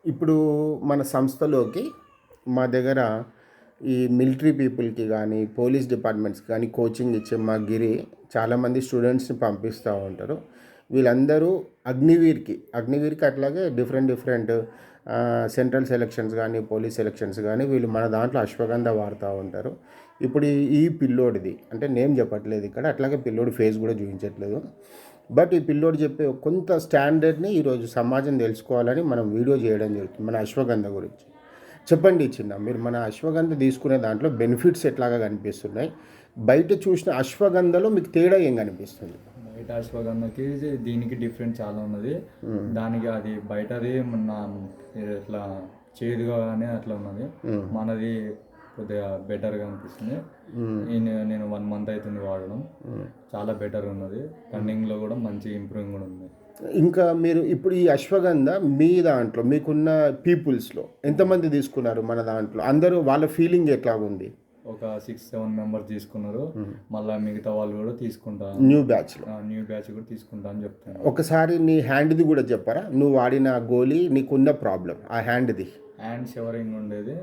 ఇప్పుడు మన సంస్థలోకి మా దగ్గర ఈ మిలిటరీ పీపుల్‌కి గానీ, పోలీస్ డిపార్ట్మెంట్స్‌కి గానీ కోచింగ్ ఇచ్చే మా గిరి చాలామంది స్టూడెంట్స్‌ని పంపిస్తా ఉంటారు. వీళ్ళందరూ అగ్నివీర్‌కి అట్లాగే డిఫరెంట్ సెంట్రల్ సెలక్షన్స్ గానీ, పోలీస్ సెలక్షన్స్ గానీ వీళ్ళు మన దాంట్లో అశ్వగంధ వాడుతా ఉంటారు. ఇప్పుడు ఈ పిల్లోడిది అంటే నేమ్ చెప్పట్లేదు ఇక్కడ. అట్లాగే పిల్లోడి ఫేస్ కూడా చూయించట్లేదు. బట్ ఈ పిల్లోడు చెప్పే కొంత స్టాండర్డ్‌ని ఈరోజు సమాజం తెలుసుకోవాలని మనం వీడియో చేయడం జరుగుతుంది మన అశ్వగంధ గురించి. చెప్పండి చిన్న, మీరు మన అశ్వగంధ తీసుకునే దాంట్లో బెనిఫిట్స్ ఎట్లాగా కనిపిస్తున్నాయి? బయట చూసిన అశ్వగంధలో మీకు తేడా ఏం కనిపిస్తుంది? బయట అశ్వగంధకి దీనికి డిఫరెంట్ చాలా ఉన్నది. దానికి అది బయటది మన ఇట్లా చేదుగా కానీ అట్లా ఉన్నది. మనది కొద్దిగా బెటర్గా అనిపిస్తుంది. నేను 1 month అవుతుంది వాడడం. చాలా బెటర్ ఉన్నది. రన్నింగ్లో కూడా మంచి ఇంప్రూవింగ్ కూడా ఉంది. ఇంకా మీరు ఇప్పుడు ఈ అశ్వగంధ మీ దాంట్లో మీకున్న పీపుల్స్లో ఎంతమంది తీసుకున్నారు మన దాంట్లో? అందరూ వాళ్ళ ఫీలింగ్ ఎట్లాగుంది? ఒక 6-7 మెంబర్స్ తీసుకున్నారు. మళ్ళీ మిగతా వాళ్ళు కూడా తీసుకుంటారు. న్యూ బ్యాచ్ కూడా తీసుకుంటా అని చెప్తాను. ఒకసారి నీ హ్యాండ్ది కూడా చెప్పరా? నువ్వు వాడిన గోళీ నీకున్న ప్రాబ్లం ఆ హ్యాండ్ షవరింగ్ ఉండేది.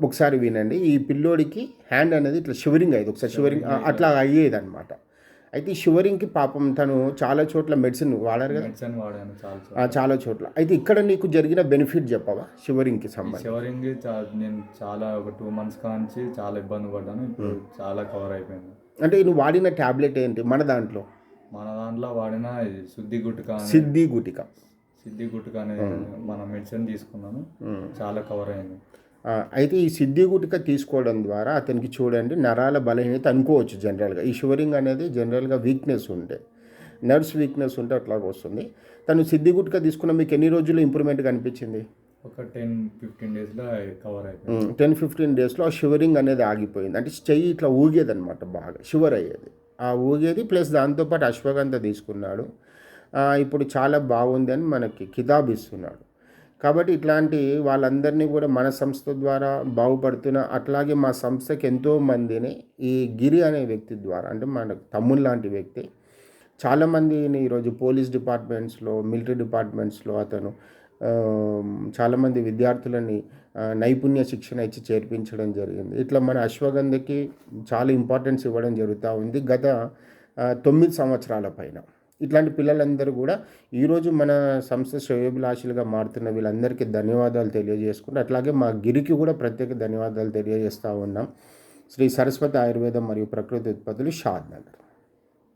ఒకసారి వినండి. ఈ పిల్లోడికి హ్యాండ్ అనేది ఇట్లా షివరింగ్ అయ్యేది. ఒకసారి షివరింగ్ అట్లా అయ్యేది అనమాట. అయితే ఈ షివరింగ్కి పాపం తను చాలా చోట్ల మెడిసిన్ వాడారు కదా? మెడిసిన్ వాడాను చాలా చోట్ల. అయితే ఇక్కడ నీకు జరిగిన బెనిఫిట్ చెప్పవా షివరింగ్కి సంబంధించి? షివరింగ్ నేను చాలా ఒక 2 months కాంచి చాలా ఇబ్బంది పడ్డాను. ఇప్పుడు చాలా కవర్ అయిపోయింది. అంటే నువ్వు వాడిన ట్యాబ్లెట్ ఏంటి మన దాంట్లో? వాడిన సిద్ధి గుటిక అనే మన మెడిసిన్ తీసుకున్నాను. చాలా కవర్ అయింది. అయితే ఈ సిద్ధి గుటిక తీసుకోవడం ద్వారా అతనికి చూడండి నరాల బలహీనత అనుకోవచ్చు. జనరల్గా ఈ షుగరింగ్ అనేది జనరల్గా వీక్నెస్ ఉంటే, నర్వ్స్ వీక్నెస్ ఉంటే అట్లా వస్తుంది. తను సిద్ధి గుటిక తీసుకున్న మీకు ఎన్ని రోజుల్లో ఇంప్రూవ్మెంట్ కనిపించింది? ఒక 10-15 డేస్లో కవర్ అయిపోయింది. 10-15 డేస్లో ఆ షివరింగ్ అనేది ఆగిపోయింది. అంటే చెయ్యి ఇట్లా ఊగేది అనమాట, బాగా షివర్ అయ్యేది. ఆ ఊగేది ప్లస్ దాంతోపాటు అశ్వగంధ తీసుకున్నాడు. ఇప్పుడు చాలా బాగుంది అని మనకి కితాబ్ ఇస్తున్నాడు. కాబట్టి ఇట్లాంటి వాళ్ళందరినీ కూడా మన సంస్థ ద్వారా బాగుపడుతున్న, అట్లాగే మా సంస్థకి ఎంతోమందిని ఈ గిరి అనే వ్యక్తి ద్వారా, అంటే మన తమ్ముడు లాంటి వ్యక్తి చాలామందిని ఈరోజు పోలీస్ డిపార్ట్మెంట్స్లో, మిలిటరీ డిపార్ట్మెంట్స్లో అతను చాలామంది విద్యార్థులని నైపుణ్య శిక్షణ ఇచ్చి చేర్పించడం జరిగింది. ఇట్లా మన అశ్వగంధకి చాలా ఇంపార్టెన్స్ ఇవ్వడం జరుగుతూ ఉంది గత 9 సంవత్సరాల పైన. ఇట్లాంటి పిల్లలందరూ కూడా ఈరోజు మన సంస్థ శ్రేయోభిలాషులుగా మారుతున్న వీళ్ళందరికీ ధన్యవాదాలు తెలియజేసుకుంటూ, అట్లాగే మా గిరికి కూడా ప్రత్యేక ధన్యవాదాలు తెలియజేస్తూ ఉన్నాం. శ్రీ సరస్వతి ఆయుర్వేదం మరియు ప్రకృతి ఉత్పత్తులు, షాద్ నగర్.